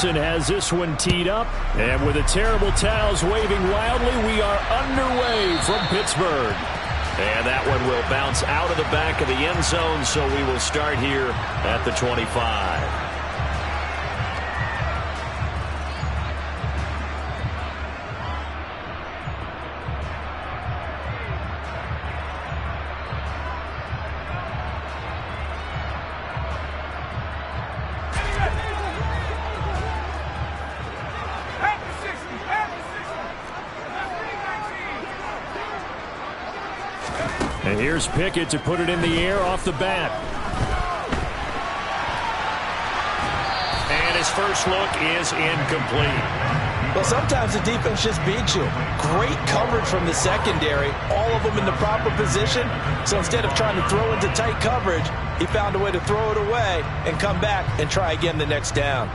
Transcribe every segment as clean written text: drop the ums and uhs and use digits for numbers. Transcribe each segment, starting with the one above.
Wilson has this one teed up. And with the terrible towels waving wildly, we are underway from Pittsburgh. And that one will bounce out of the back of the end zone, so we will start here at the 25. And here's Pickett to put it in the air off the bat. And his first look is incomplete. Well, sometimes the defense just beats you. Great coverage from the secondary. All of them in the proper position. So instead of trying to throw into tight coverage, he found a way to throw it away and come back and try again the next down.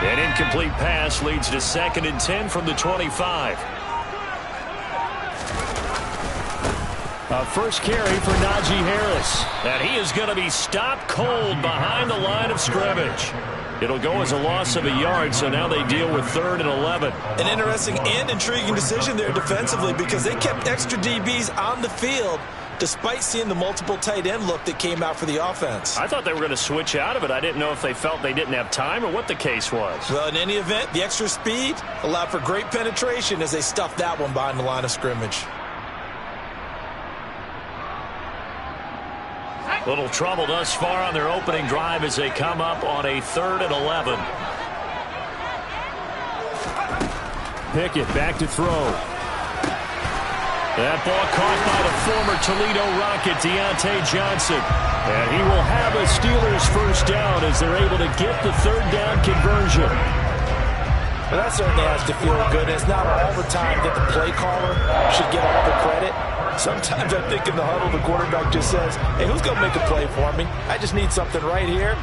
An incomplete pass leads to 2nd and 10 from the 25. A first carry for Najee Harris. And he is going to be stopped cold behind the line of scrimmage. It'll go as a loss of a yard, so now they deal with 3rd and 11. An interesting and intriguing decision there defensively because they kept extra DBs on the field despite seeing the multiple tight end look that came out for the offense. I thought they were going to switch out of it. I didn't know if they felt they didn't have time or what the case was. Well, in any event, the extra speed allowed for great penetration as they stuffed that one behind the line of scrimmage. Little trouble thus far on their opening drive as they come up on a 3rd and 11. Pickett back to throw. That ball caught by the former Toledo Rocket, Deontay Johnson. And he will have a Steelers first down as they're able to get the 3rd down conversion. Well, that certainly has to feel good. It's not all the time that the play caller should get all the credit. Sometimes I think in the huddle, the quarterback just says, hey, who's going to make a play for me? I just need something right here.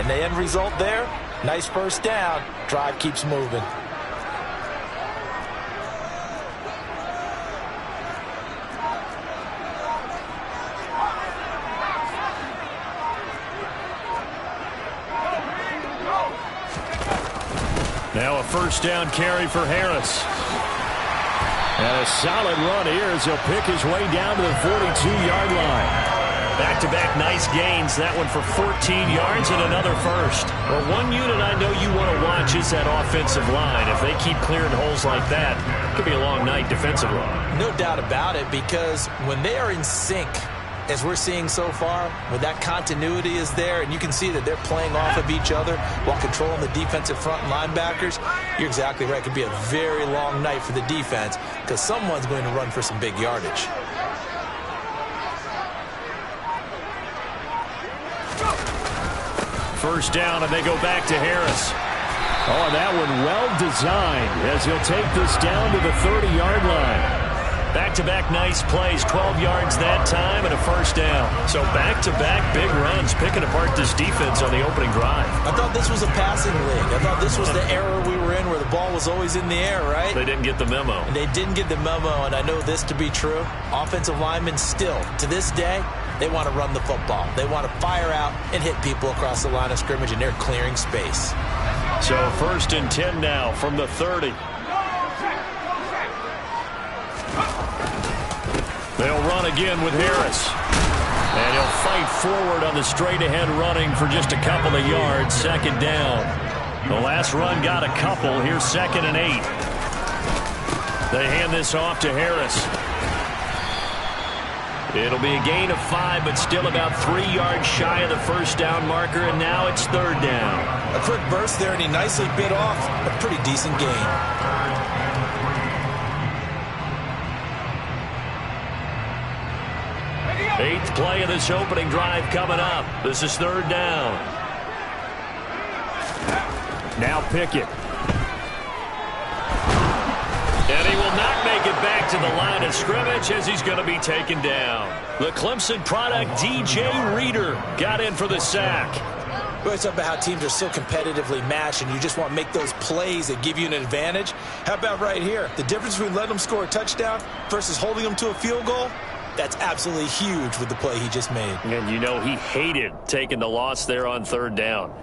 And the end result there, nice first down. Drive keeps moving. Now a first down carry for Harris. And a solid run here as he'll pick his way down to the 42-yard line. Back-to-back nice gains. That one for 14 yards and another first. Well, one unit I know you want to watch is that offensive line. If they keep clearing holes like that, it could be a long night defensively. No doubt about it, because when they are in sync, as we're seeing so far, when that continuity is there and you can see that they're playing off of each other while controlling the defensive front and linebackers, you're exactly right. It could be a very long night for the defense because someone's going to run for some big yardage. First down, and they go back to Harris. Oh, that one well designed as he'll take this down to the 30-yard line. Back-to-back nice plays, 12 yards that time and a first down. So back-to-back big runs, picking apart this defense on the opening drive. I thought this was a passing league. I thought this was the era we were in where the ball was always in the air, right? They didn't get the memo. And they didn't get the memo, and I know this to be true. Offensive linemen still, to this day, they want to run the football. They want to fire out and hit people across the line of scrimmage, and they're clearing space. So 1st and 10 now from the 30. They'll run again with Harris. And he'll fight forward on the straight-ahead running for just a couple of yards. 2nd down. The last run got a couple. Here's 2nd and 8. They hand this off to Harris. It'll be a gain of 5, but still about 3 yards shy of the first down marker, and now it's 3rd down. A quick burst there, and he nicely bit off a pretty decent gain. 8th play of this opening drive coming up. This is 3rd down. Now Pickett. And he will not make it back to to the line of scrimmage as he's going to be taken down. The Clemson product, DJ Reader, got in for the sack. Well, it's about how teams are so competitively matched, and you just want to make those plays that give you an advantage. How about right here? The difference between letting them score a touchdown versus holding them to a field goal, that's absolutely huge with the play he just made. And you know he hated taking the loss there on third down.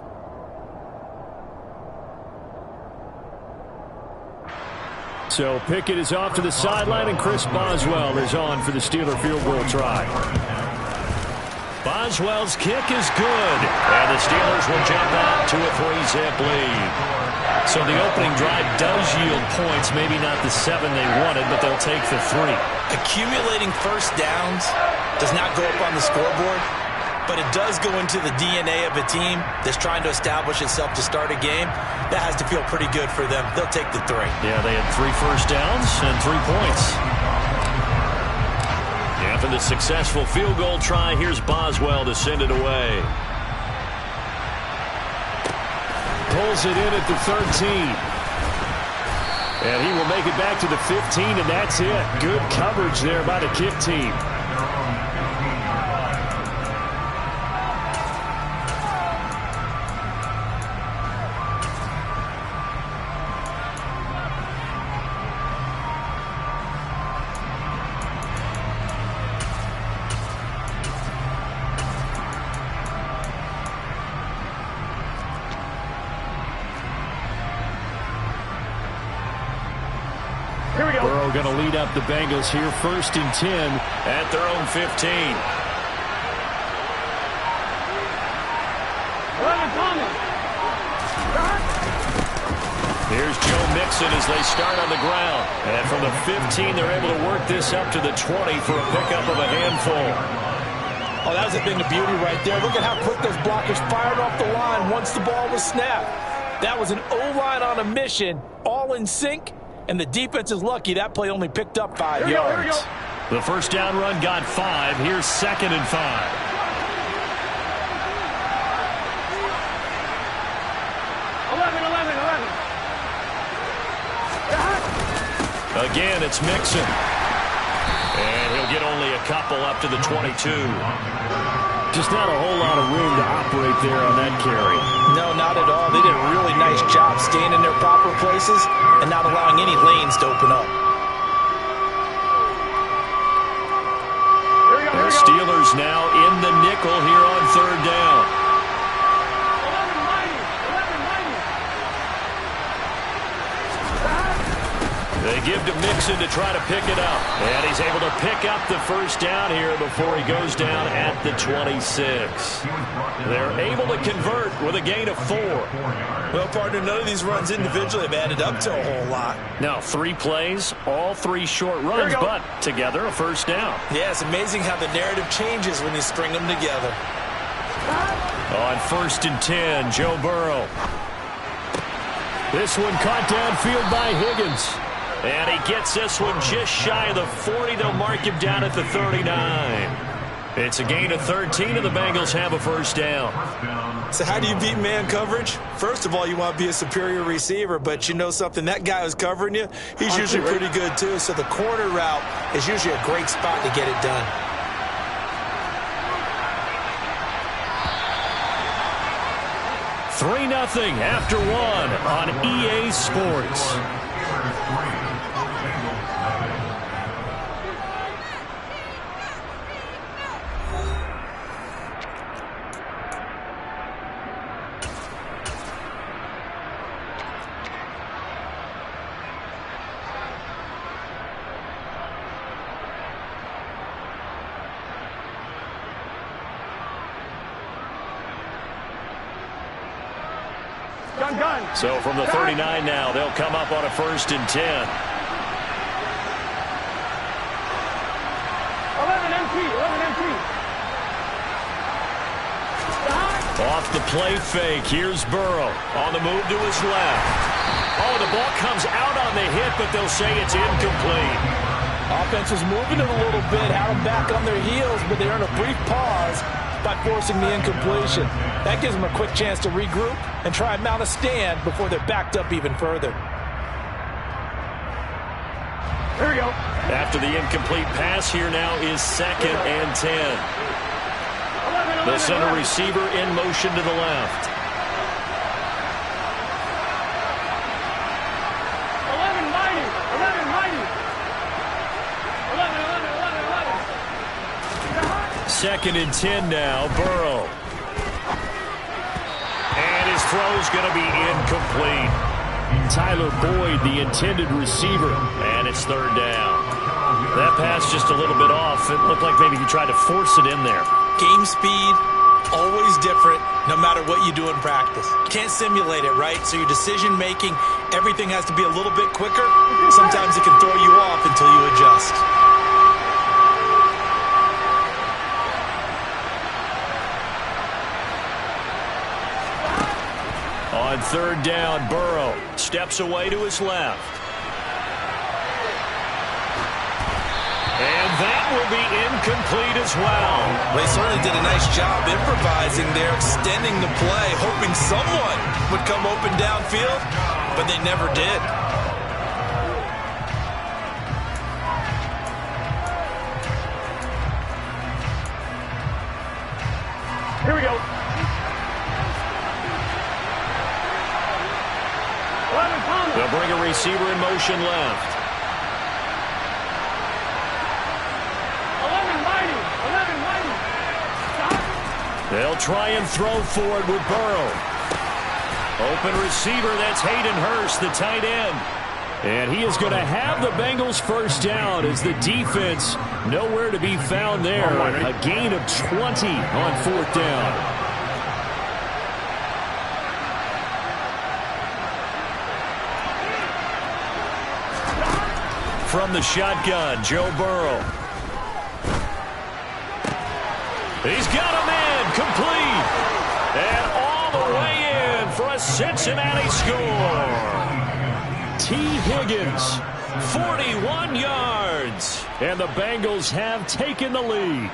So Pickett is off to the sideline, and Chris Boswell is on for the Steeler field goal try. Boswell's kick is good, and the Steelers will jump out to a 3-zip lead. So the opening drive does yield points, maybe not the 7 they wanted, but they'll take the 3. Accumulating first downs does not go up on the scoreboard, but it does go into the DNA of a team that's trying to establish itself to start a game. That has to feel pretty good for them. They'll take the 3. Yeah, they had 3 first downs and 3 points. After the successful field goal try, here's Boswell to send it away. Pulls it in at the 13. And he will make it back to the 15, and that's it. Good coverage there by the kick team. Burrow going to lead up the Bengals here, 1st and 10 at their own 15. Here's Joe Mixon as they start on the ground. And from the 15, they're able to work this up to the 20 for a pickup of a handful. Oh, that was a thing of beauty right there. Look at how quick those blockers fired off the line once the ball was snapped. That was an O-line on a mission, all in sync. And the defense is lucky that play only picked up 5 yards. The first down run got 5. Here's 2nd and 5. Again, it's Mixon. And he'll get only a couple up to the 22. Just not a whole lot of room to operate there on that carry. No, not at all. They did a really nice job staying in their proper places and not allowing any lanes to open up. The Steelers now in the nickel here on third down. They give to Mixon to try to pick it up. And he's able to pick up the first down here before he goes down at the 26. They're able to convert with a gain of 4. Well, partner, none of these runs individually have added up to a whole lot. Now, 3 plays, all 3 short runs, but together a first down. Yeah, it's amazing how the narrative changes when you string them together. On 1st and 10, Joe Burrow. This one caught downfield by Higgins. And he gets this one just shy of the 40. They'll mark him down at the 39. It's a gain of 13, and the Bengals have a first down. So how do you beat man coverage? First of all, you want to be a superior receiver, but you know something, that guy who's covering you, he's usually pretty good too. So the corner route is usually a great spot to get it done. Three 0 after 1 on EA Sports. So from the 39 now, they'll come up on a 1st and 10. 11 MT. Off the play fake, here's Burrow on the move to his left. Oh, the ball comes out on the hit, but they'll say it's incomplete. Offense was moving it a little bit, had them back on their heels, but they earned a brief pause by forcing the incompletion. That gives them a quick chance to regroup and try and mount a stand before they're backed up even further. Here we go. After the incomplete pass, here now is 2nd and 10. They'll send a receiver in motion to the left. Second and 10 now, Burrow. And his throw's going to be incomplete. Tyler Boyd, the intended receiver, and it's 3rd down. That pass just a little bit off. It looked like maybe he tried to force it in there. Game speed, always different, no matter what you do in practice. Can't simulate it, right? So your decision-making, everything has to be a little bit quicker. Sometimes it can throw you off until you adjust. On 3rd down, Burrow steps away to his left. And that will be incomplete as well. They certainly did a nice job improvising there, extending the play, hoping someone would come open downfield, but they never did. Here we go. They'll bring a receiver in motion left. 11. They'll try and throw for it with Burrow. Open receiver, that's Hayden Hurst, the tight end. And he is going to have the Bengals first down as the defense nowhere to be found there. A gain of 20 on 4th down. From the shotgun, Joe Burrow. He's got him in, complete. And all the way in for a Cincinnati score. T. Higgins, 41 yards. And the Bengals have taken the lead.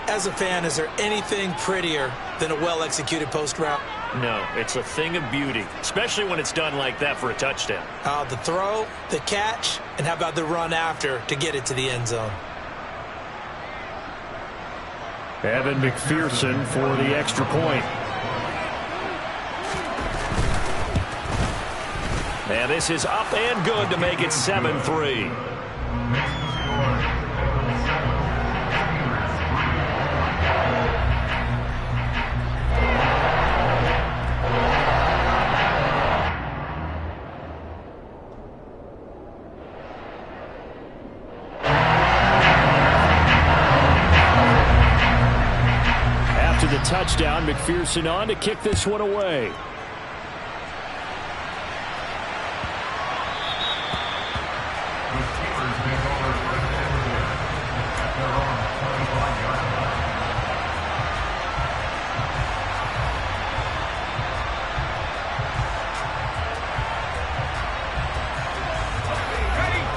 As a fan, is there anything prettier than a well-executed post route? No, it's a thing of beauty, especially when it's done like that for a touchdown. The throw, the catch, and how about the run after to get it to the end zone? Evan McPherson for the extra point. And this is up and good to make it 7-3. Touchdown, McPherson on to kick this one away.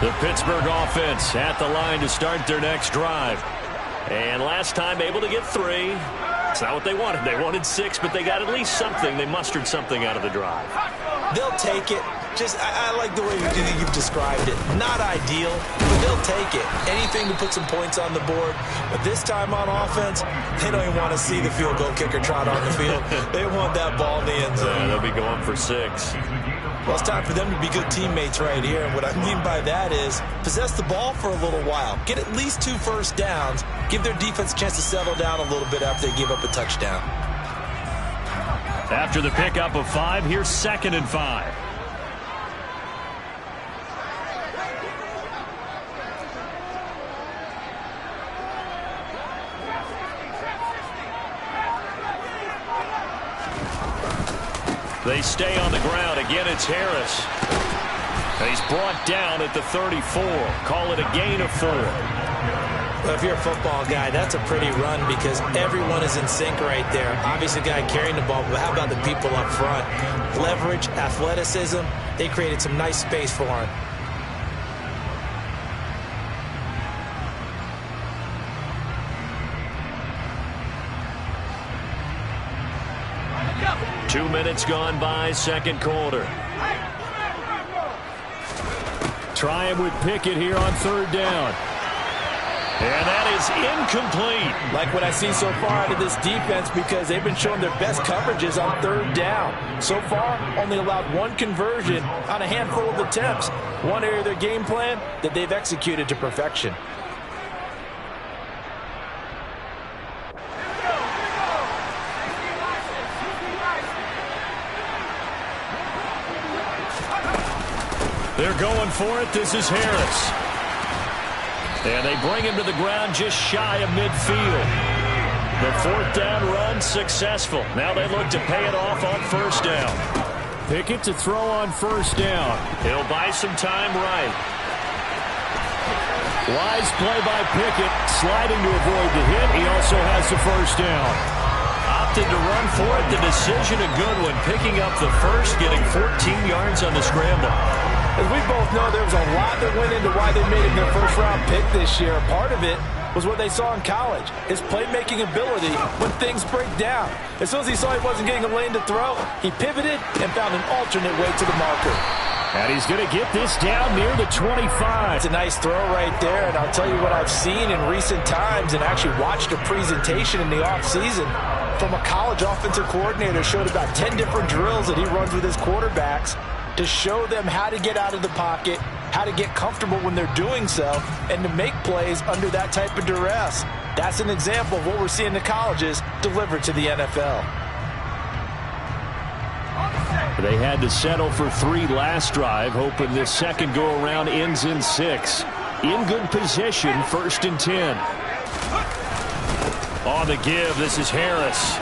The Pittsburgh offense at the line to start their next drive. And last time able to get 3. It's not what they wanted. They wanted 6, but they got at least something. They mustered something out of the drive. They'll take it. I like the way you've described it. Not ideal, but they'll take it. Anything to put some points on the board. But this time on offense, they don't even want to see the field goal kicker trot on the field. They want that ball in the end zone. They'll be going for 6. Well, it's time for them to be good teammates right here. And what I mean by that is possess the ball for a little while. Get at least 2 first downs. Give their defense a chance to settle down a little bit after they give up a touchdown. After the pickup of 5, here's 2nd and 5. They stay on the ground. Again, it's Harris. He's brought down at the 34. Call it a gain of 4. Well, if you're a football guy, that's a pretty run because everyone is in sync right there. Obviously, the guy carrying the ball, but how about the people up front? Leverage, athleticism, they created some nice space for him. Go. 2 minutes gone by, second quarter. try him with Pickett here on third down. And that is incomplete. Like what I see so far out of this defense, because they've been showing their best coverages on third down. So far, only allowed one conversion on a handful of attempts. One area of their game plan that they've executed to perfection. They're going for it. This is Harris. And they bring him to the ground just shy of midfield. The fourth down run successful. Now they look to pay it off on first down. Pickett to throw on first down. He'll buy some time right. Wise play by Pickett, sliding to avoid the hit. He also has the first down. Opted to run for it. The decision a good one. Picking up the first, getting 14 yards on the scramble. As we both know, there was a lot that went into why they made him their first-round pick this year. Part of it was what they saw in college, his playmaking ability when things break down. As soon as he saw he wasn't getting a lane to throw, he pivoted and found an alternate way to the marker. And he's going to get this down near the 25. It's a nice throw right there, and I'll tell you what I've seen in recent times and actually watched a presentation in the offseason from a college offensive coordinator. Showed about 10 different drills that he runs with his quarterbacks to show them how to get out of the pocket, how to get comfortable when they're doing so, and to make plays under that type of duress. That's an example of what we're seeing in colleges delivered to the NFL. They had to settle for 3 last drive, hoping this second go-around ends in 6. In good position, 1st and 10. On the give, this is Harris.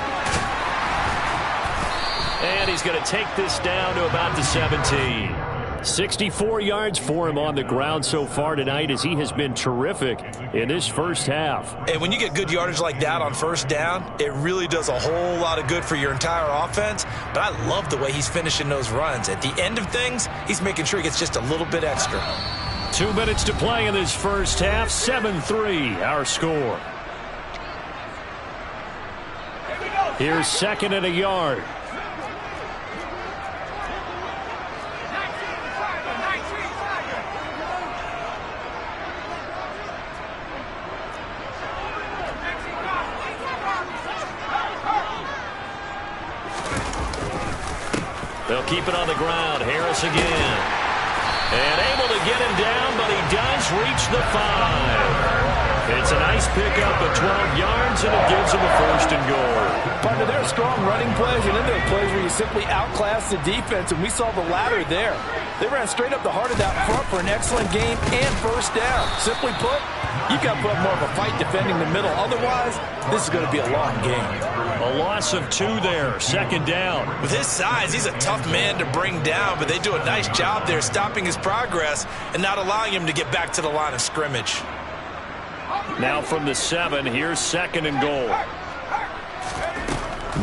And he's going to take this down to about the 17. 64 yards for him on the ground so far tonight, as he has been terrific in this first half. And when you get good yardage like that on first down, it really does a whole lot of good for your entire offense. But I love the way he's finishing those runs. At the end of things, he's making sure he gets just a little bit extra. 2 minutes to play in this first half. 7-3 our score. Here's 2nd and a yard. They'll keep it on the ground. Harris again. And able to get him down, but he does reach the 5. It's a nice pickup of 12 yards, and it gives him a 1st and goal. Partner, there are strong running plays, and then there are plays where you simply outclass the defense, and we saw the latter there. They ran straight up the heart of that front for an excellent game and first down. Simply put, you've got to put up more of a fight defending the middle. Otherwise, this is going to be a long game. A loss of 2 there, 2nd down. With his size, he's a tough man to bring down, but they do a nice job there stopping his progress and not allowing him to get back to the line of scrimmage. Now from the 7, here's 2nd and goal.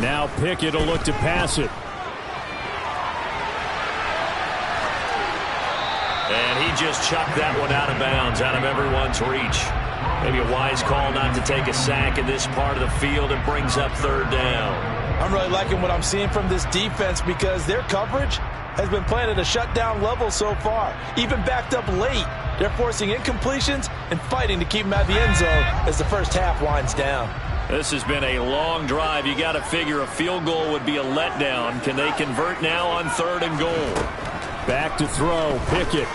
Now Pickett will look to pass it. And he just chucked that one out of bounds, out of everyone's reach. Maybe a wise call not to take a sack in this part of the field. It brings up 3rd down. I'm really liking what I'm seeing from this defense because their coverage has been playing at a shutdown level so far. Even backed up late, they're forcing incompletions and fighting to keep them out of the end zone as the first half winds down. This has been a long drive. You got to figure a field goal would be a letdown. Can they convert now on 3rd and goal? Back to throw, Pickett.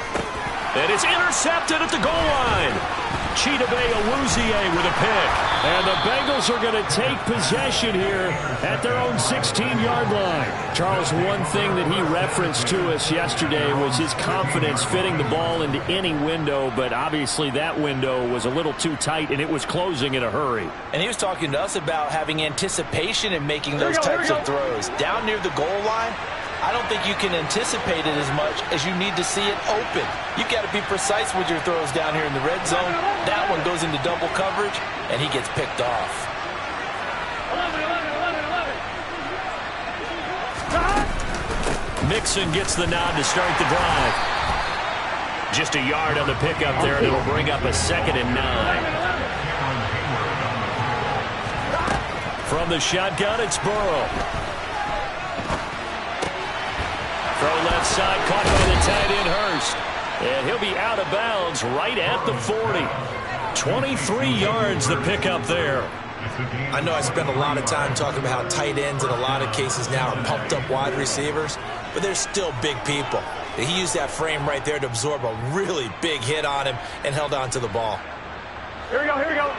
And it's intercepted at the goal line. Chidobe Awuzie with a pick. And the Bengals are going to take possession here at their own 16-yard line. Charles, one thing that he referenced to us yesterday was his confidence fitting the ball into any window, but obviously that window was a little too tight, and it was closing in a hurry. And he was talking to us about having anticipation in making those types of throws. Down near the goal line, I don't think you can anticipate it as much as you need to see it open. You've got to be precise with your throws down here in the red zone. That one goes into double coverage, and he gets picked off. Mixon gets the nod to start the drive. Just a yard on the pickup there, and it'll bring up a 2nd and 9. From the shotgun, it's Burrow. Throw left side, caught by the tight end Hurst. And he'll be out of bounds right at the 40. 23 yards the pickup there. I know I spend a lot of time talking about how tight ends in a lot of cases now are pumped up wide receivers, but they're still big people. He used that frame right there to absorb a really big hit on him and held on to the ball. Here we go, here we go.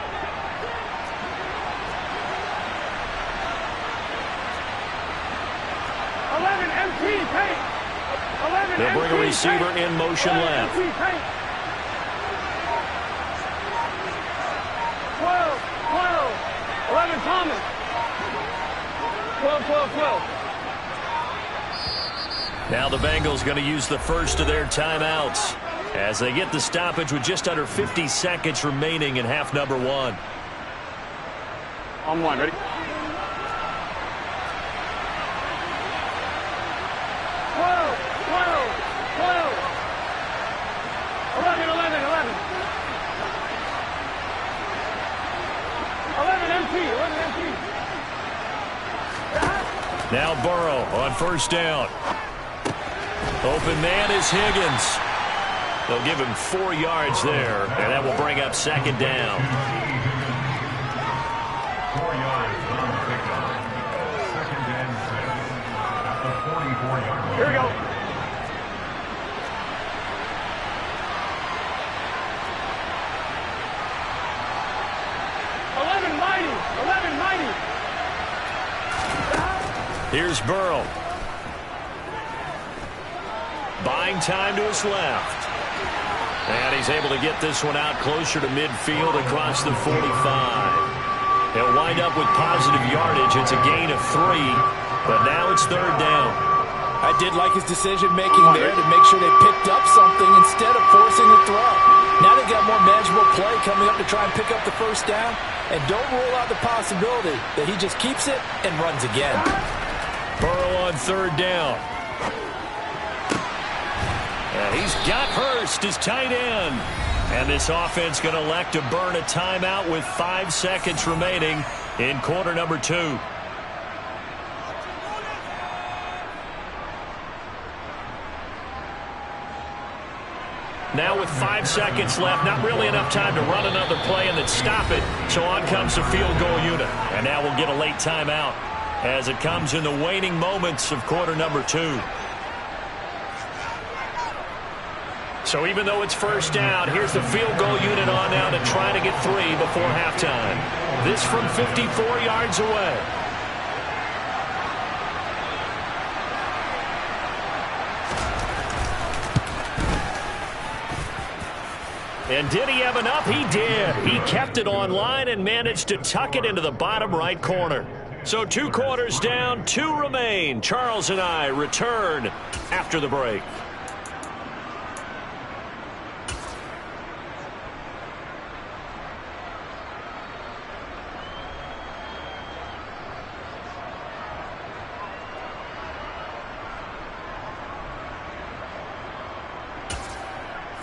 They'll bring a receiver in motion left. 12, 12. 11 Thomas. 12, 12, 12. Now the Bengals going to use the first of their timeouts as they get the stoppage with just under 50 seconds remaining in half number 1. On 1, ready? 12, 11, 11. 11 MT. Now Burrow on first down. Open man is Higgins. They'll give him 4 yards there, and that will bring up second down. 4 yards on the pickup. Second and 6 at the 44-yard line. Here we go. Mighty. Here's Burrow. Buying time to his left. And he's able to get this one out closer to midfield across the 45. He'll wind up with positive yardage. It's a gain of 3, but now it's third down. I did like his decision-making there to make sure they picked up something instead of forcing the throw. Now they've got more manageable play coming up to try and pick up the first down. And don't rule out the possibility that he just keeps it and runs again. Burrow on third down. And he's got Hurst as tight end. And this offense going to elect to burn a timeout with 5 seconds remaining in quarter number 2. Now with 5 seconds left, not really enough time to run another play and then stop it. So on comes the field goal unit. And now we'll get a late timeout as it comes in the waning moments of quarter number 2. So even though it's first down, here's the field goal unit on now to try to get 3 before halftime. This from 54 yards away. And did he have enough? He did. He kept it online and managed to tuck it into the bottom right corner. So 2 quarters down, 2 remain. Charles and I return after the break.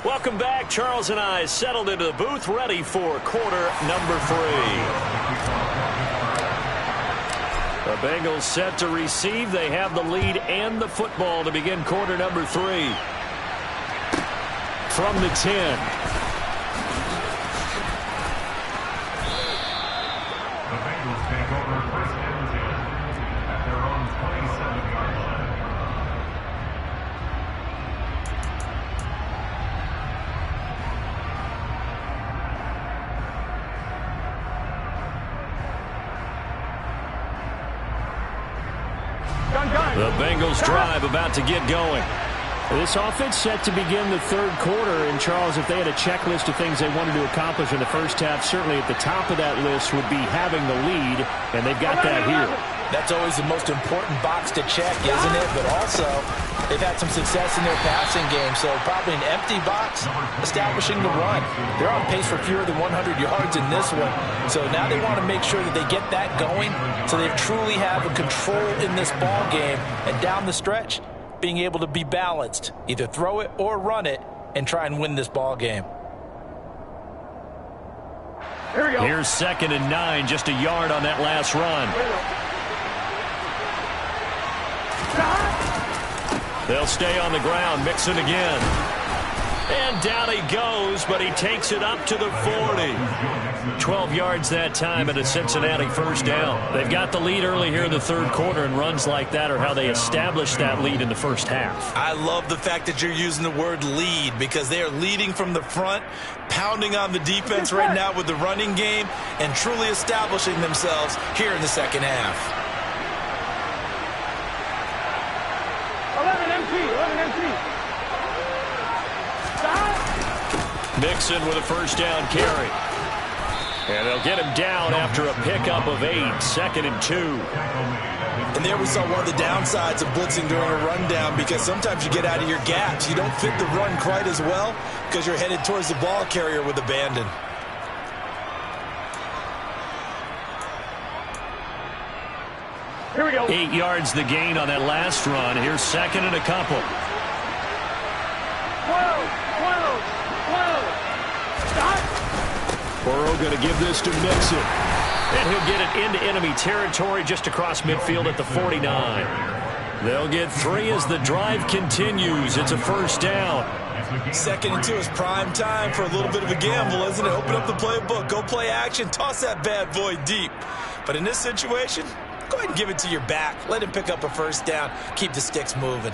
Welcome back. Charles and I settled into the booth, ready for quarter number 3. The Bengals set to receive. They have the lead and the football to begin quarter number 3. From the 10. The Bengals take over first and 10 at their own 27-yard line. The Bengals drive about to get going. This offense set to begin the third quarter. And, Charles, if they had a checklist of things they wanted to accomplish in the first half, certainly at the top of that list would be having the lead, and they've got that here. That's always the most important box to check, isn't it? But also, they've had some success in their passing game, so probably an empty box establishing the run. They're on pace for fewer than 100 yards in this one, so now they want to make sure that they get that going so they truly have a control in this ball game, and down the stretch, being able to be balanced, either throw it or run it, and try and win this ball game. Here we go. Here's 2nd and 9, just a yard on that last run. They'll stay on the ground, mix it again. And down he goes, but he takes it up to the 40. 12 yards that time and a Cincinnati first down. They've got the lead early here in the third quarter, and runs like that are how they establish that lead in the first half. I love the fact that you're using the word lead, because they are leading from the front, pounding on the defense right now with the running game, and truly establishing themselves here in the second half. 11 MP, 11 MP. Mixon with a first down carry. And they'll get him down after a pickup of 8, 2nd and 2. And there we saw one of the downsides of blitzing during a rundown, because sometimes you get out of your gaps. You don't fit the run quite as well because you're headed towards the ball carrier with abandon. Here we go. 8 yards the gain on that last run. Here's 2nd and a couple. 12. Stop. Burrow going to give this to Mixon. And he'll get it into enemy territory just across midfield at the 49. They'll get 3 as the drive continues. It's a first down. 2nd and 2 is prime time for a little bit of a gamble, isn't it? Open up the playbook, go play action, toss that bad boy deep. But in this situation, go ahead and give it to your back. Let him pick up a first down. Keep the sticks moving.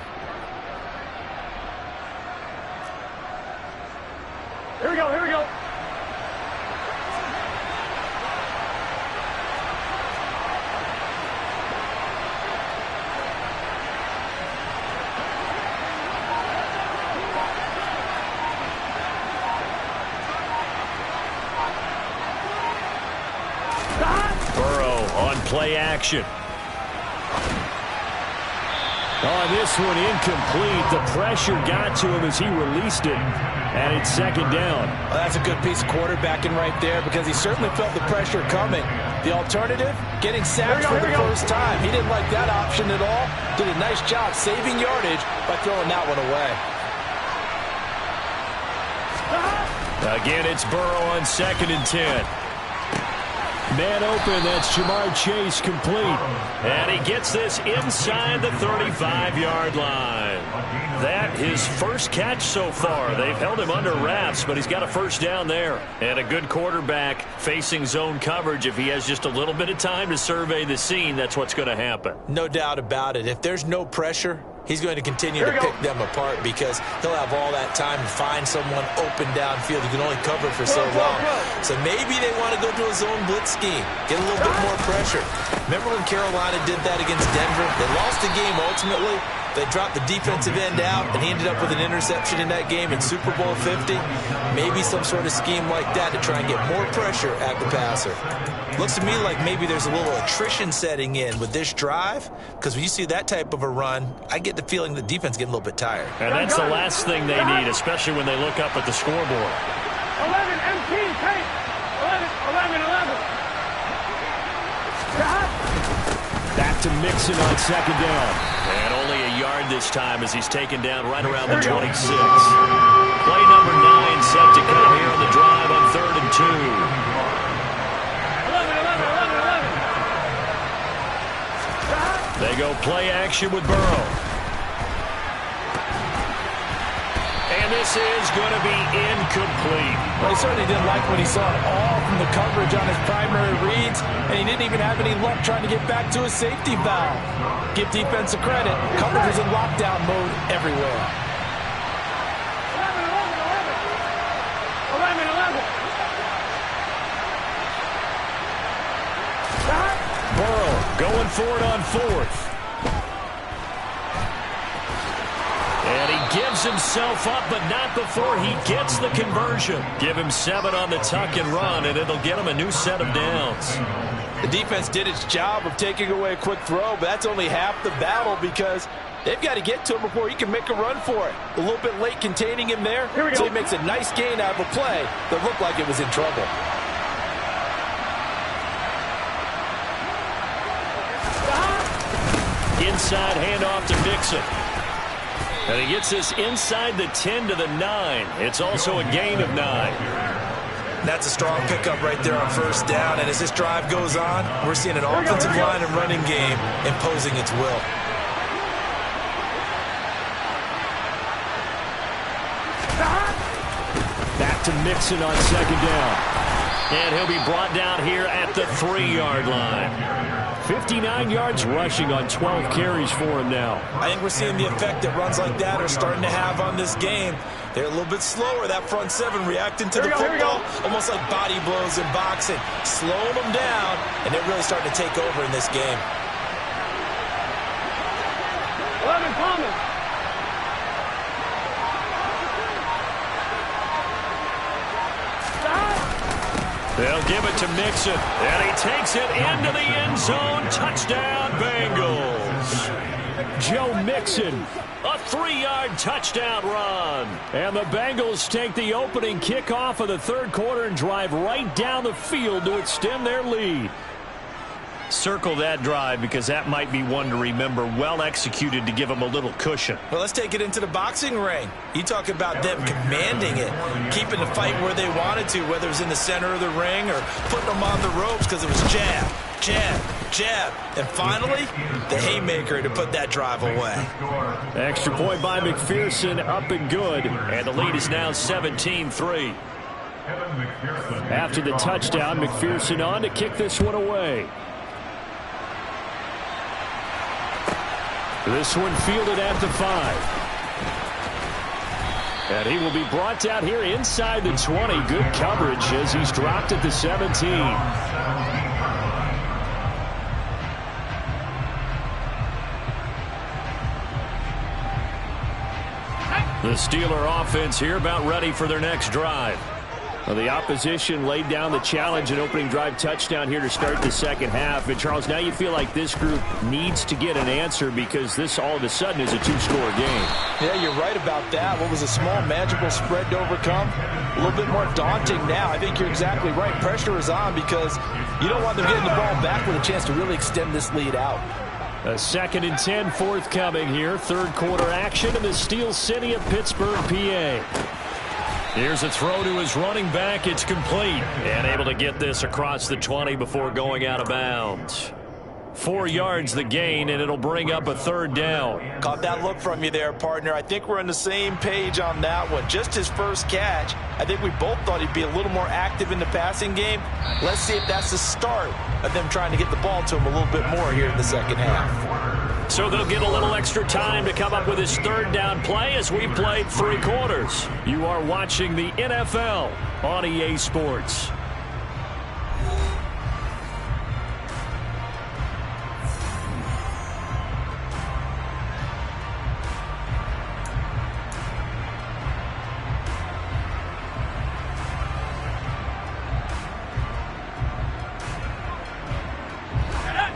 Here we go, here we go. Burrow on play action. On this one, incomplete. The pressure got to him as he released it, and it's 2nd down. Well, that's a good piece of quarterbacking right there, because he certainly felt the pressure coming. The alternative, getting sacked for the first time. He didn't like that option at all. Did a nice job saving yardage by throwing that one away. Again, it's Burrow on 2nd and 10. Man open, that's Jamar Chase complete. And he gets this inside the 35-yard line. That his first catch so far. They've held him under wraps, but he's got a first down there. And a good quarterback facing zone coverage. If he has just a little bit of time to survey the scene, that's what's going to happen. No doubt about it. If there's no pressure, he's going to continue to pick them apart, because he'll have all that time to find someone open downfield. He can only cover for so long. So maybe they want to go to a zone blitz scheme, get a little bit more pressure. Remember when Carolina did that against Denver? They lost the game ultimately. They dropped the defensive end out, and he ended up with an interception in that game in Super Bowl 50. Maybe some sort of scheme like that to try and get more pressure at the passer. Looks to me like maybe there's a little attrition setting in with this drive, because when you see that type of a run, I get the feeling the defense getting a little bit tired. And that's the last thing they need, especially when they look up at the scoreboard. 11 MP, take. 11. Back to Mixon on 2nd down. And only a yard this time as he's taken down right around the 26. Play number 9 set to come here on the drive on 3rd and 2. 11. They go play action with Burrow. And this is going to be incomplete. Well, he certainly didn't like what he saw at all from the coverage on his primary reads, and he didn't even have any luck trying to get back to his safety valve. Give defense a credit. Coverage was in lockdown mode everywhere. 11. Burrow going for it on 4th. And he gives himself up, but not before he gets the conversion. Give him 7 on the tuck and run, and it'll get him a new set of downs. The defense did its job of taking away a quick throw, but that's only half the battle, because they've got to get to him before he can make a run for it. A little bit late containing him there, so he makes a nice gain out of a play that looked like it was in trouble. Inside handoff to Mixon. And he gets this inside the 10 to the 9. It's also a gain of 9. That's a strong pickup right there on first down. And as this drive goes on, we're seeing an offensive line and running game imposing its will. to Mixon on second down. And he'll be brought down here at the 3-yard line. 59 yards rushing on 12 carries for him now. I think we're seeing the effect that runs like that are starting to have on this game. They're a little bit slower, that front seven, reacting to the football, almost like body blows in boxing, slowing them down, and they're really starting to take over in this game. 11 Thomas. They'll give it to Mixon, and he takes it into the end zone. Touchdown, Bengals. Joe Mixon, a 3-yard touchdown run. And the Bengals take the opening kickoff of the third quarter and drive right down the field to extend their lead. Circle that drive because that might be one to remember. Well executed to give them a little cushion. Well, let's take it into the boxing ring. You talk about them commanding it, keeping the fight where they wanted to, whether it was in the center of the ring or putting them on the ropes because it was jab, jab, jab. And finally, the haymaker to put that drive away. Extra point by McPherson, up and good. And the lead is now 17-3. After the touchdown, McPherson on to kick this one away. This one fielded at the 5. And he will be brought down here inside the 20. Good coverage as he's dropped at the 17. The Steeler offense here about ready for their next drive. Well, the opposition laid down the challenge and opening drive touchdown here to start the second half. And, Charles, now you feel like this group needs to get an answer because this all of a sudden is a 2-score game. Yeah, you're right about that. What was a small, manageable spread to overcome? A little bit more daunting now. I think you're exactly right. Pressure is on because you don't want them getting the ball back with a chance to really extend this lead out. A 2nd and 10 forthcoming here. Third quarter action in the Steel City of Pittsburgh, PA. Here's a throw to his running back. It's complete. And able to get this across the 20 before going out of bounds. 4 yards the gain, and it'll bring up a 3rd down. Caught that look from you there, partner. I think we're on the same page on that one. Just his first catch. I think we both thought he'd be a little more active in the passing game. Let's see if that's the start of them trying to get the ball to him a little bit more here in the second half. So they'll get a little extra time to come up with his 3rd down play as we played 3 quarters. You are watching the NFL on EA Sports.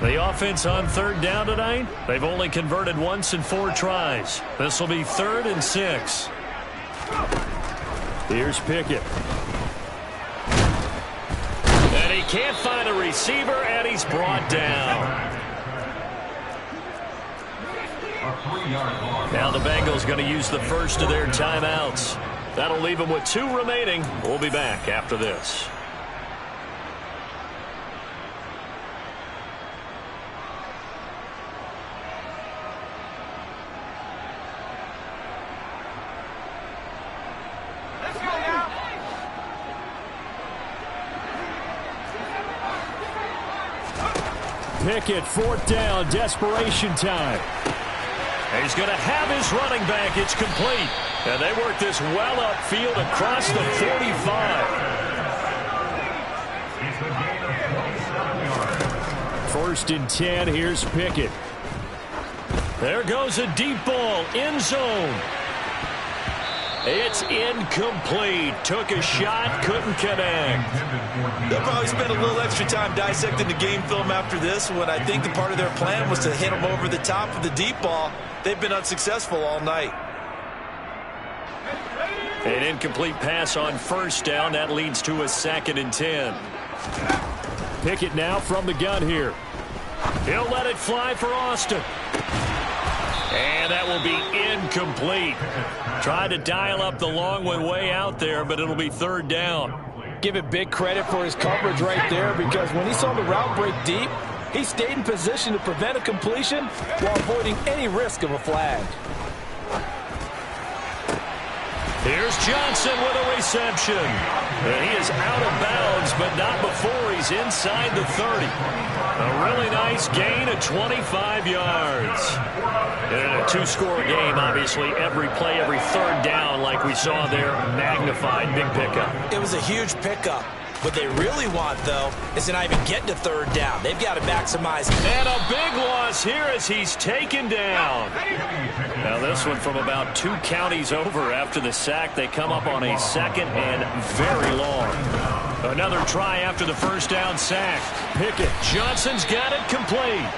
The offense on 3rd down tonight, they've only converted once in 4 tries. This will be 3rd and 6. Here's Pickett. And he can't find a receiver, and he's brought down. Now the Bengals going to use the first of their timeouts. That'll leave them with 2 remaining. We'll be back after this. Pickett, 4th down, desperation time. And he's going to have his running back. It's complete. And they work this well upfield across the 45. 1st and 10. Here's Pickett. There goes a deep ball. End zone. It's incomplete. Took a shot, couldn't connect. They'll probably spend a little extra time dissecting the game film after this when I think the part of their plan was to hit them over the top of the deep ball. They've been unsuccessful all night. An incomplete pass on 1st down. That leads to a 2nd and 10. Pickett now from the gun here. He'll let it fly for Austin. And that will be incomplete. Tried to dial up the long one way out there, but it'll be 3rd down. Give it big credit for his coverage right there because when he saw the route break deep, he stayed in position to prevent a completion while avoiding any risk of a flag. Here's Johnson with a reception. And he is out of bounds, but not before he's inside the 30. A really nice gain of 25 yards. In a two-score game, obviously, every play, every third down, like we saw there, magnified. Big pickup. It was a huge pickup. What they really want, though, is to not even get to third down. They've got to maximize. And a big loss here as he's taken down. Now this one from about 2 counties over after the sack. They come up on a second and very long. Another try after the first down sack. Pickett. Johnson's got it complete.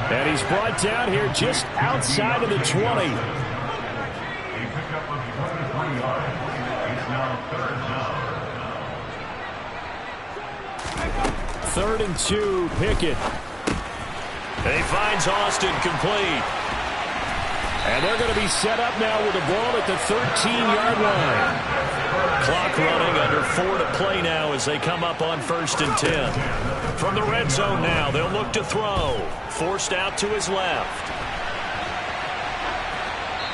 And he's brought down here just outside of the 20. A pickup of 23 yards. It's now third down. 3rd and 2, Pickett. He finds Austin complete. And they're going to be set up now with the ball at the 13-yard line. Clock running, under 4 to play now as they come up on 1st and 10. From the red zone now, they'll look to throw. Forced out to his left.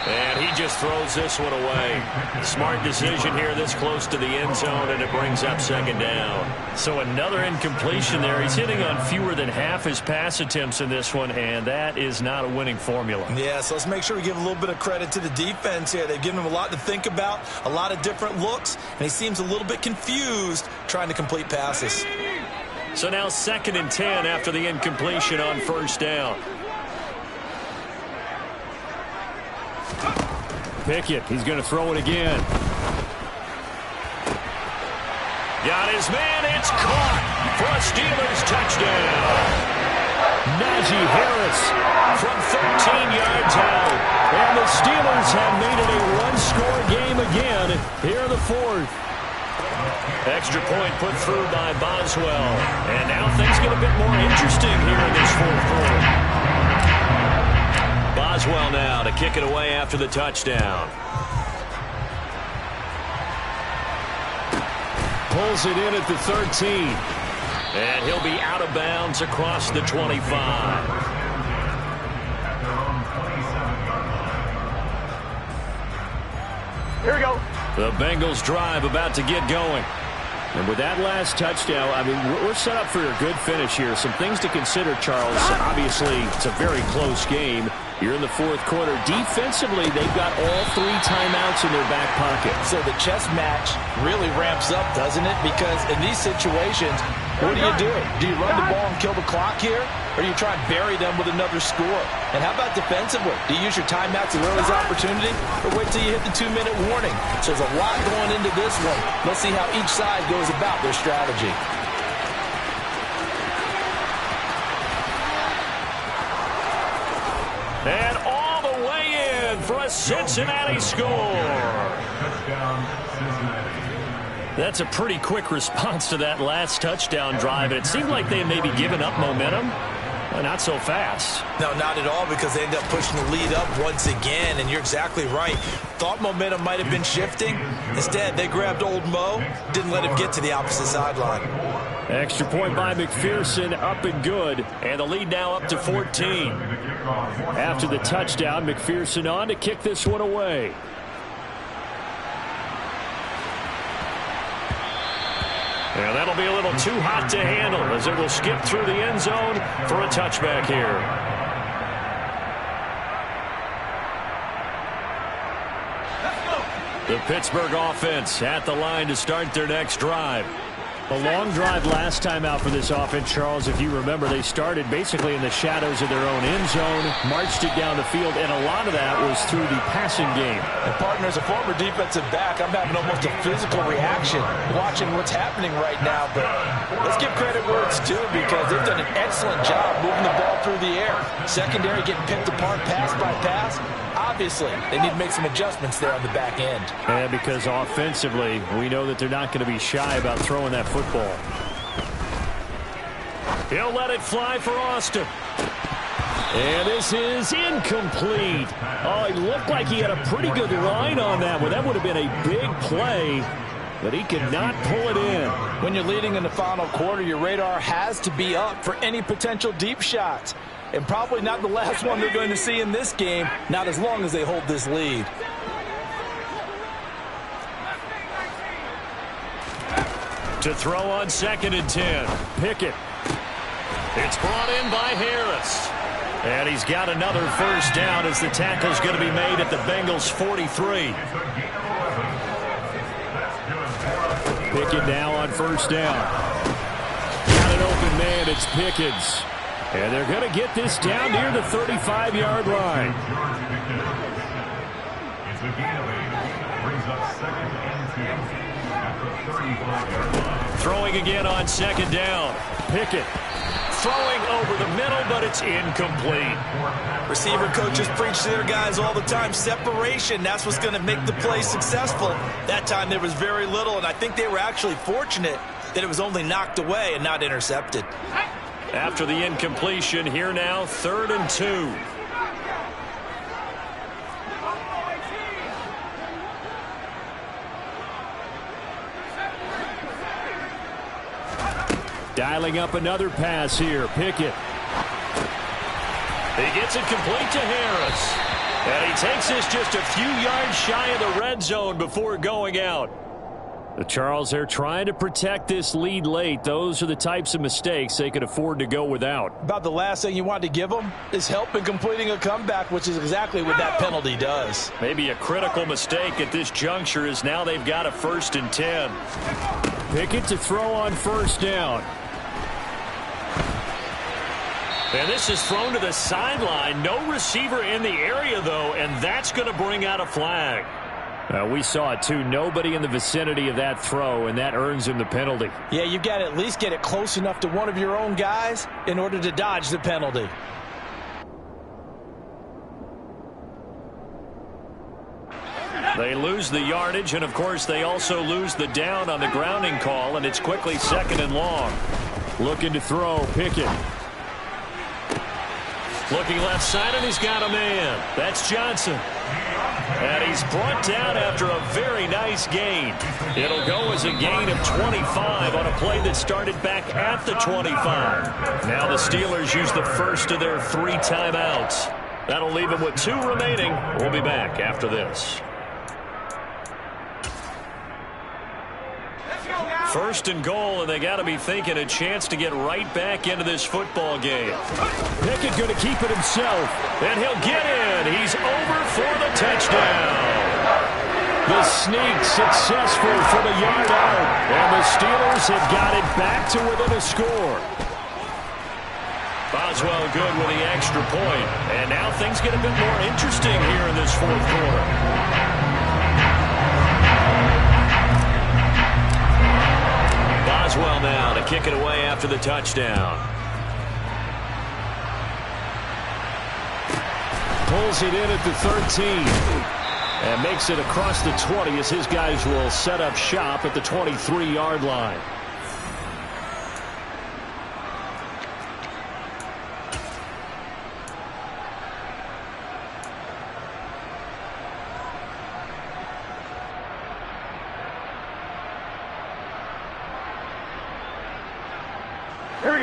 And he just throws this one away. Smart decision here this close to the end zone, and it brings up 2nd down. So another incompletion there. He's hitting on fewer than half his pass attempts in this one, and that is not a winning formula. Yeah, so let's make sure we give a little bit of credit to the defense here. They've given him a lot to think about, a lot of different looks, and he seems a little bit confused trying to complete passes. So now 2nd and 10 after the incompletion on 1st down. Pickett, he's going to throw it again. Got his man, it's caught for a Steelers touchdown. Najee Harris from 13 yards out. And the Steelers have made it a one-score game again here in the 4th. Extra point put through by Boswell. And now things get a bit more interesting here in this 4th quarter. Boswell now to kick it away after the touchdown. Pulls it in at the 13. And he'll be out of bounds across the 25. Here we go. The Bengals drive about to get going. And with that last touchdown, I mean, we're set up for a good finish here. Some things to consider, Charles. Obviously, it's a very close game. You're in the 4th quarter. Defensively, they've got all 3 timeouts in their back pocket. So the chess match really ramps up, doesn't it? Because in these situations, what do you do? Do you run the ball and kill the clock here? Or do you try and bury them with another score? And how about defensively? Do you use your timeouts as early as opportunity? Or wait till you hit the 2-minute warning? So there's a lot going into this one. Let's see how each side goes about their strategy. And all the way in for a Cincinnati score. Touchdown, Cincinnati. That's a pretty quick response to that last touchdown drive. And it seemed like they had maybe given up momentum. Well, not so fast. No, not at all, because they end up pushing the lead up once again. And you're exactly right. Thought momentum might have been shifting. Instead, they grabbed old Mo, didn't let him get to the opposite sideline. Extra point by McPherson, up and good. And the lead now up to 14. After the touchdown, McPherson on to kick this one away. And that'll be a little too hot to handle as it will skip through the end zone for a touchback here. The Pittsburgh offense at the line to start their next drive. A long drive last time out for this offense, Charles. If you remember, they started basically in the shadows of their own end zone, marched it down the field, and a lot of that was through the passing game. And partner, as a former defensive back, I'm having almost a physical reaction watching what's happening right now. But let's give credit where it's due, because they've done an excellent job moving the ball through the air. Secondary getting picked apart pass by pass. Obviously, they need to make some adjustments there on the back end. And because offensively, we know that they're not going to be shy about throwing that football. He'll let it fly for Austin. And this is incomplete. Oh, he looked like he had a pretty good line on that one. That would have been a big play, but he could not pull it in. When you're leading in the final quarter, your radar has to be up for any potential deep shots. And probably not the last one they're going to see in this game, not as long as they hold this lead. To throw on 2nd and 10. Pickett. It's brought in by Harris. And he's got another first down as the tackle's going to be made at the Bengals' 43. Pickett now on first down. Got an open man. It's Pickens. And they're going to get this down near the 35-yard line. It's a gain of 8. Brings up 2nd and 10 at the 35-yard line. Throwing again on 2nd down. Pickett. Throwing over the middle, but it's incomplete. Receiver coaches preach to their guys all the time. Separation, that's what's going to make the play successful. That time there was very little, and I think they were actually fortunate that it was only knocked away and not intercepted. After the incompletion, here now, 3rd and 2. Dialing up another pass here. Pickett. He gets it complete to Harris. And he takes this just a few yards shy of the red zone before going out. The Charles, they're trying to protect this lead late. Those are the types of mistakes they could afford to go without. About the last thing you want to give them is help in completing a comeback, which is exactly what that penalty does. Maybe a critical mistake at this juncture is now they've got a 1st and 10. Pickett to throw on first down. And this is thrown to the sideline. No receiver in the area, though, and that's going to bring out a flag. We saw it, too. Nobody in the vicinity of that throw, and that earns him the penalty. Yeah, you've got to at least get it close enough to one of your own guys in order to dodge the penalty. They lose the yardage, and, of course, they also lose the down on the grounding call, and it's quickly 2nd and long. Looking to throw, Pickett. Looking left side, and he's got a man. That's Johnson. And he's brought down after a very nice gain. It'll go as a gain of 25 on a play that started back at the 25. Now the Steelers use the first of their 3 timeouts. That'll leave them with 2 remaining. We'll be back after this. 1st and goal, and they got to be thinking a chance to get right back into this football game. Pickett going to keep it himself, and he'll get in. He's over for the touchdown. The sneak successful from a yard out, and the Steelers have got it back to within a score. Boswell good with the extra point, and now things get a bit more interesting here in this 4th quarter. Boswell now to kick it away after the touchdown. Pulls it in at the 13 and makes it across the 20 as his guys will set up shop at the 23-yard line.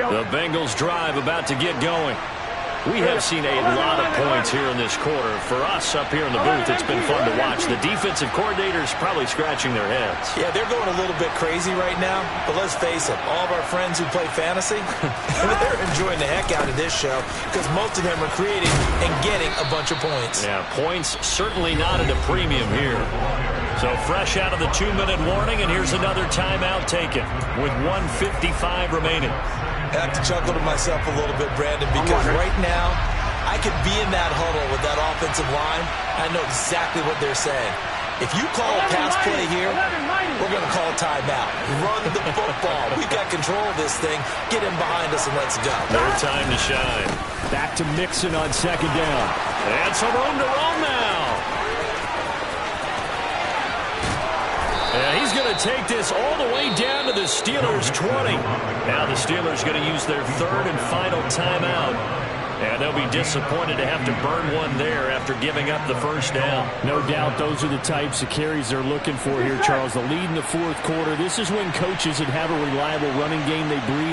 The Bengals drive about to get going. We have seen a lot of points here in this quarter. For us up here in the booth, it's been fun to watch. The defensive coordinators probably scratching their heads. Yeah, they're going a little bit crazy right now. But let's face it, all of our friends who play fantasy, they're enjoying the heck out of this show because most of them are creating and getting a bunch of points. Yeah, points certainly not at a premium here. So fresh out of the 2-minute warning, and here's another timeout taken with 1:55 remaining. I have to chuckle to myself a little bit, Brandon, because right now I could be in that huddle with that offensive line. I know exactly what they're saying. If you call a pass play here, we're going to call a timeout. Run the football. We've got control of this thing. Get in behind us and let's go. Their time to shine. Back to Mixon on 2nd down. And some room to roam now. And he's going to take this all the way down to the Steelers' 20. Now the Steelers going to use their 3rd and final timeout. And they'll be disappointed to have to burn one there after giving up the first down. No doubt those are the types of carries they're looking for here, Charles. The lead in the 4th quarter. This is when coaches that have a reliable running game, they breathe.